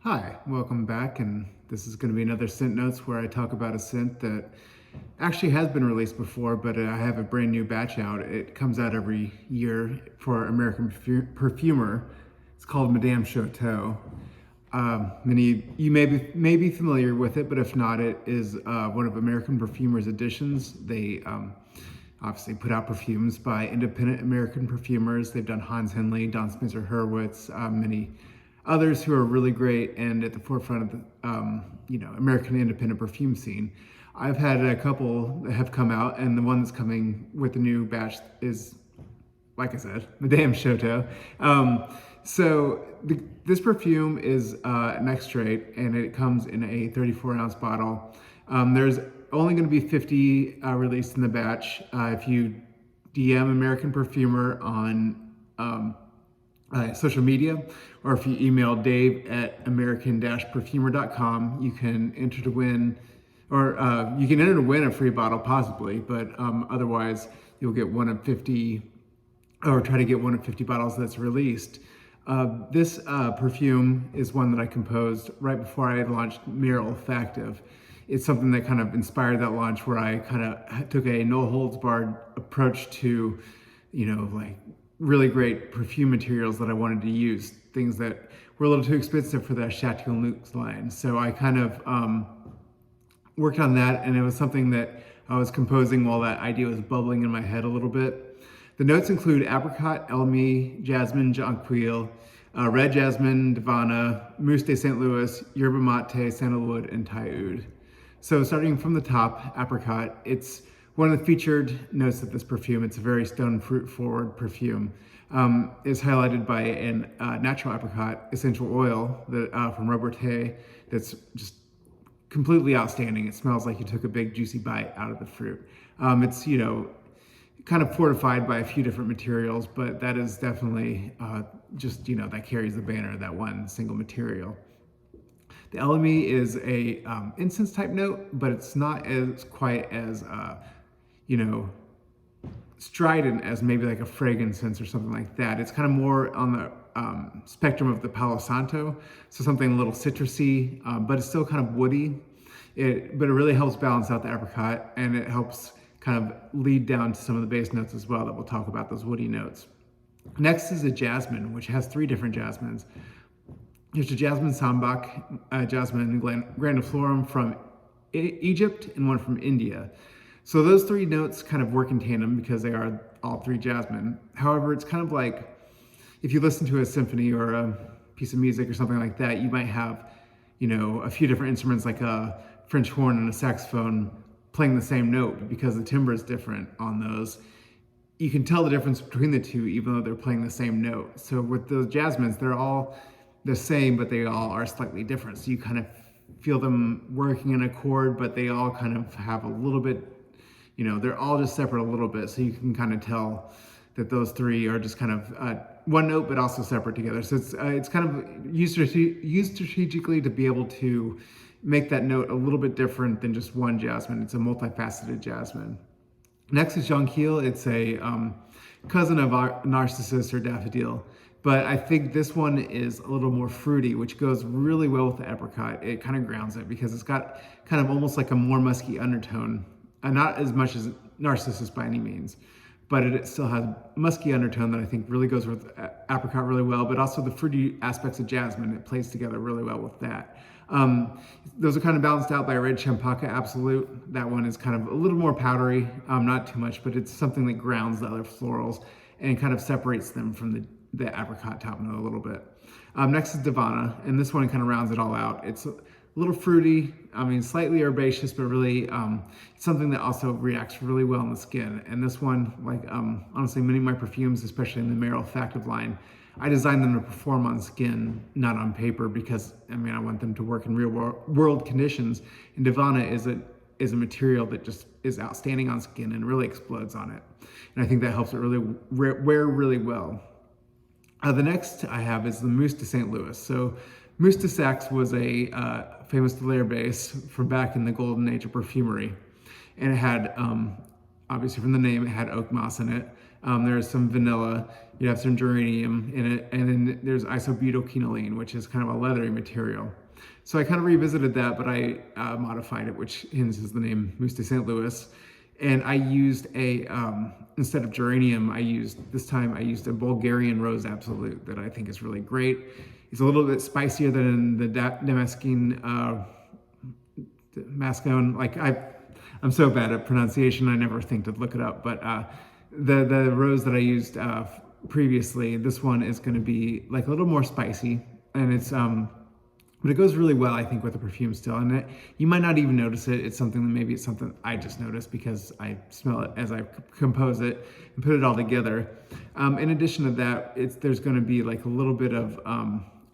Hi, welcome back, and this is going to be another scent notes where I talk about a scent that actually has been released before, but I have a brand new batch out. It comes out every year for American Perfumer. It's called Madame Chouteau. Many you may be familiar with it, but if not, it is one of American Perfumer's editions. They obviously put out perfumes by independent American perfumers. They've done Hans Henley, Don Spencer Hurwitz, many others who are really great and at the forefront of the American independent perfume scene. I've had a couple that have come out, and the one that's coming with the new batch is, like I said, Madame Chouteau. This perfume is an extrait, and it comes in a 34-ounce bottle. There's only going to be 50 released in the batch. If you DM American Perfumer on social media, or if you email Dave at american-perfumer.com, you can enter to win, or you can enter to win a free bottle possibly, but otherwise you'll get one of 50, or try to get one of 50 bottles that's released. This perfume is one that I composed right before I launched Mirror Olfactive. It's something that kind of inspired that launch, where I kind of took a no holds barred approach to, like really great perfume materials that I wanted to use, things that were a little too expensive for the Chouteau Luxe line. So I kind of worked on that, and it was something that I was composing while that idea was bubbling in my head a little bit. The notes include apricot, elmi, jasmine, jonquil, red jasmine, Devonna, mousse de St. Louis, yerba mate, sandalwood, and Thai oud. So starting from the top, apricot, it's one of the featured notes of this perfume. It's a very stone fruit forward perfume. It's highlighted by a natural apricot essential oil that from Robertet that's just completely outstanding. It smells like you took a big juicy bite out of the fruit. It's kind of fortified by a few different materials, but that is definitely that carries the banner of that one single material. The elemi is a incense type note, but it's not as quite as strident as maybe like a frankincense or something like that. It's kind of more on the spectrum of the Palo Santo, so something a little citrusy, but it's still kind of woody. But it really helps balance out the apricot, and it helps kind of lead down to some of the base notes as well that we'll talk about, those woody notes. Next is a jasmine, which has three different jasmines. There's a jasmine sambac, jasmine grandiflorum from Egypt, and one from India. So those three notes kind of work in tandem because they are all three jasmine. However, it's kind of like if you listen to a symphony or a piece of music or something like that, you might have, a few different instruments like a French horn and a saxophone playing the same note, because the timbre is different on those. You can tell the difference between the two even though they're playing the same note. So with those jasmines, they're all the same, but they all are slightly different. So you kind of feel them working in a chord, but they all kind of have a little bit, they're all just separate a little bit. So you can kind of tell that those three are just kind of one note, but also separate together. So it's kind of used strategically to be able to make that note a little bit different than just one jasmine. It's a multifaceted jasmine. Next is jonquil. It's a cousin of narcissus or daffodil, but I think this one is a little more fruity, which goes really well with the apricot. It kind of grounds it because it's got kind of almost like a more musky undertone, not as much as narcissus by any means, but it still has musky undertone that I think really goes with apricot really well, but also the fruity aspects of jasmine, it plays together really well with that. Those are kind of balanced out by red champaca absolute. That one is kind of a little more powdery, not too much, but it's something that grounds the other florals and kind of separates them from the apricot top note a little bit. Next is Devonna, and this one kind of rounds it all out. It's a little fruity, slightly herbaceous, but really it's something that also reacts really well on the skin. And this one, like honestly, many of my perfumes, especially in the Mirror Olfactive line, I designed them to perform on skin, not on paper, because I want them to work in real world conditions. And Devonna is a material that just is outstanding on skin and really explodes on it. And I think that helps it really wear really well. The next I have is the mousse de St. Louis. So mousse de Saxe was a famous layer base from back in the golden age of perfumery. And it had, obviously from the name, it had oak moss in it. There's some vanilla. You have some geranium in it, and then there's isobutylquinoline, which is kind of a leathery material. So I kind of revisited that, but I modified it, which hence is the name Mousse de St. Louis. And I used instead of geranium, this time I used a Bulgarian Rose Absolute that I think is really great. It's a little bit spicier than the Damascone. I'm so bad at pronunciation, I never think to look it up. But the rose that I used previously, this one is going to be like a little more spicy, and but it goes really well, I think, with the perfume still. And you might not even notice it. It's something I just noticed because I smell it as I compose it and put it all together. In addition to that, there's going to be like a little bit of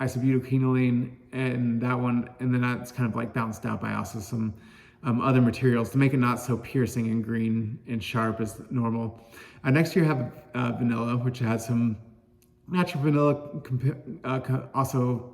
isobutylquinoline and that one, and then that's kind of like balanced out by also some other materials to make it not so piercing and green and sharp as normal. Next you have vanilla, which has some natural vanilla, also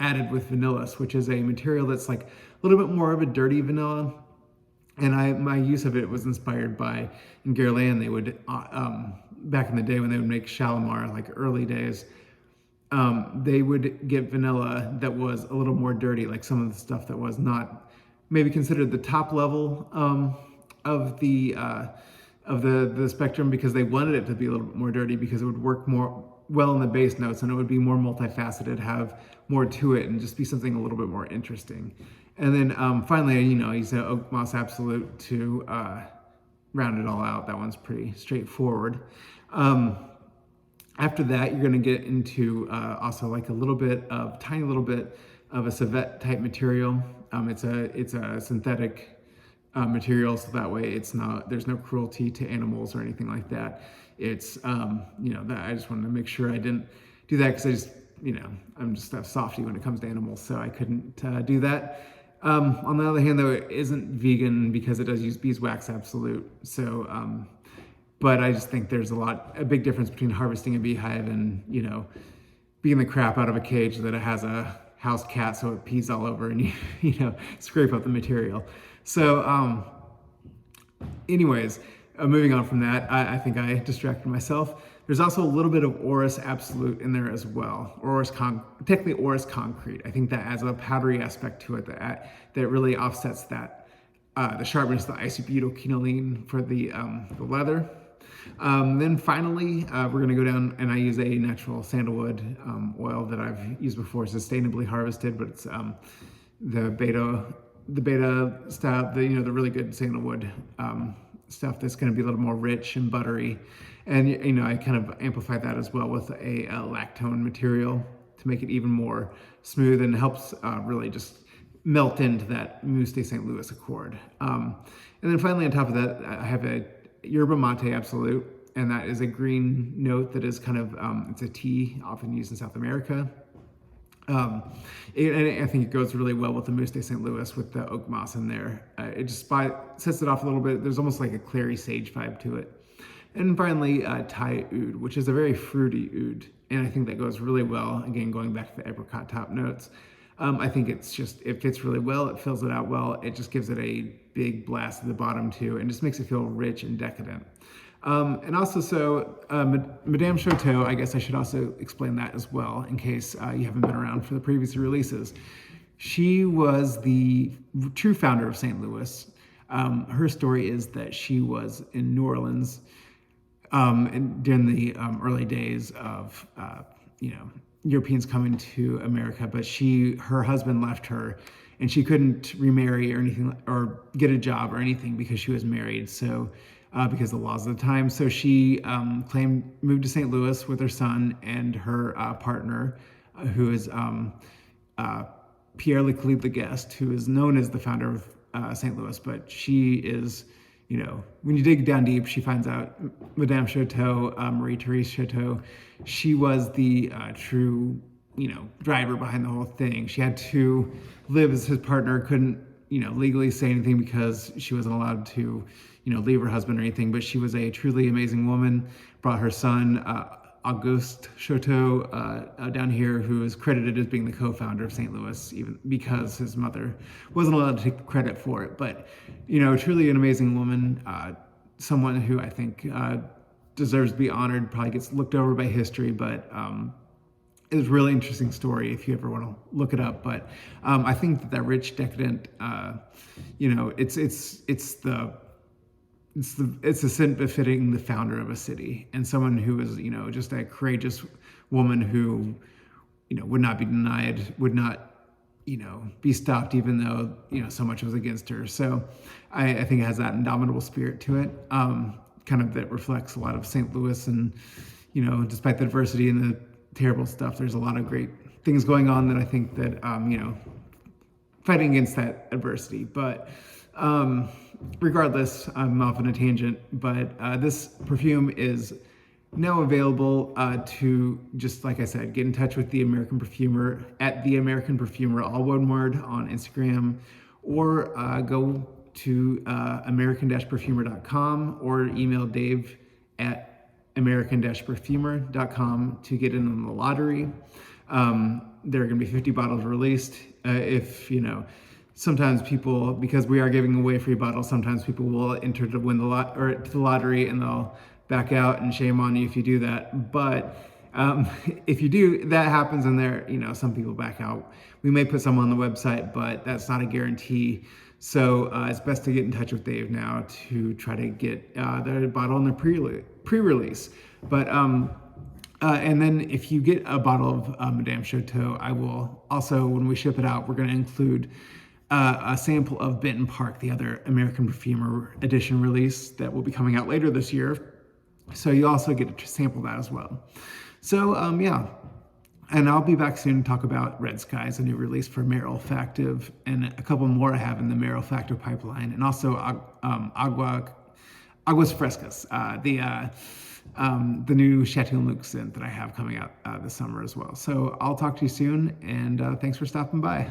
added with vanillus, which is a material that's like a little bit more of a dirty vanilla. And my use of it was inspired by in Guerlain. They would back in the day when they would make Shalimar, like early days, they would get vanilla that was a little more dirty, like some of the stuff that was not maybe considered the top level of the spectrum, because they wanted it to be a little bit more dirty because it would work more well in the base notes and it would be more multifaceted, have more to it, and just be something a little bit more interesting. And then finally, I use the Oak Moss Absolute to round it all out. That one's pretty straightforward. After that, you're going to get into also like a tiny little bit of a civet type material. It's a synthetic material, so that way there's no cruelty to animals or anything like that. It's that I just wanted to make sure I didn't do that because I'm just a softie when it comes to animals, so I couldn't do that. On the other hand, though, it isn't vegan because it does use beeswax absolute. So, but I just think there's a big difference between harvesting a beehive and being the crap out of a cage that it has a house cat so it pees all over and you scrape up the material. So, anyways. Moving on from that, I think I distracted myself. There's also a little bit of Orris Absolute in there as well, technically Orris Concrete. I think that adds a powdery aspect to it that really offsets that the sharpness of the isobutylquinoline for the leather. Then finally, we're going to go down, and I use a natural sandalwood oil that I've used before, sustainably harvested, but it's the beta style, the really good sandalwood stuff that's going to be a little more rich and buttery. And I kind of amplify that as well with a lactone material to make it even more smooth, and helps really just melt into that Mousse de St. Louis accord. And then finally on top of that, I have a Yerba Mate Absolute, and that is a green note that is kind of, it's a tea often used in South America. And I think it goes really well with the Mousse de St. Louis with the oak moss in there. It just sets it off a little bit. There's almost like a clary sage vibe to it. And finally, Thai oud, which is a very fruity oud. And I think that goes really well, again, going back to the apricot top notes. I think it fits really well. It fills it out well. It just gives it a big blast at the bottom too, and just makes it feel rich and decadent. And also, Madame Chouteau, I guess I should also explain that as well, in case you haven't been around for the previous releases. She was the true founder of St. Louis. Her story is that she was in New Orleans during the early days of, Europeans coming to America, but her husband left her, and she couldn't remarry or anything, or get a job or anything because she was married. So, because of the laws of the time. So she moved to St. Louis with her son and her partner, who is Pierre Leclerc the Guest, who is known as the founder of St. Louis. But she is, when you dig down deep, she finds out Madame Chouteau, Marie-Therese Chouteau, she was the true, driver behind the whole thing. She had to live as his partner, couldn't, legally say anything because she wasn't allowed to, leave her husband or anything, but she was a truly amazing woman, brought her son, Auguste Chouteau, down here, who is credited as being the co-founder of St. Louis, even because his mother wasn't allowed to take credit for it. But, truly an amazing woman, someone who I think deserves to be honored, probably gets looked over by history, but it's a really interesting story if you ever want to look it up. But I think that rich, decadent, it's a sin befitting the founder of a city and someone who is, just a courageous woman who, would not be denied, would not, be stopped even though, so much was against her. So I think it has that indomitable spirit to it, kind of that reflects a lot of St. Louis. And, despite the adversity and the terrible stuff, there's a lot of great things going on that I think that, fighting against that adversity. But regardless, I'm off on a tangent, but this perfume is now available to, just like I said, get in touch with the American Perfumer at the American Perfumer, all one word, on Instagram, or go to american-perfumer.com or email Dave at american-perfumer.com to get in on the lottery. There are going to be 50 bottles released. If sometimes people, because we are giving away free bottles, sometimes people will enter to win the lottery and they'll back out, and shame on you if you do that. But if you do, that happens, and there, some people back out. We may put some on the website, but that's not a guarantee. So it's best to get in touch with Dave now to try to get the bottle in the pre-release. But and then if you get a bottle of Madame Chouteau, I will also, when we ship it out, we're going to include a sample of Benton Park, the other American Perfumer edition release that will be coming out later this year. So you also get to sample that as well. So yeah, and I'll be back soon to talk about Red Skies, a new release for Mare Olfactive, and a couple more I have in the Mare Olfactive pipeline, and also Aguas Frescas, the new Chateauneuf scent that I have coming out this summer as well. So I'll talk to you soon, and thanks for stopping by.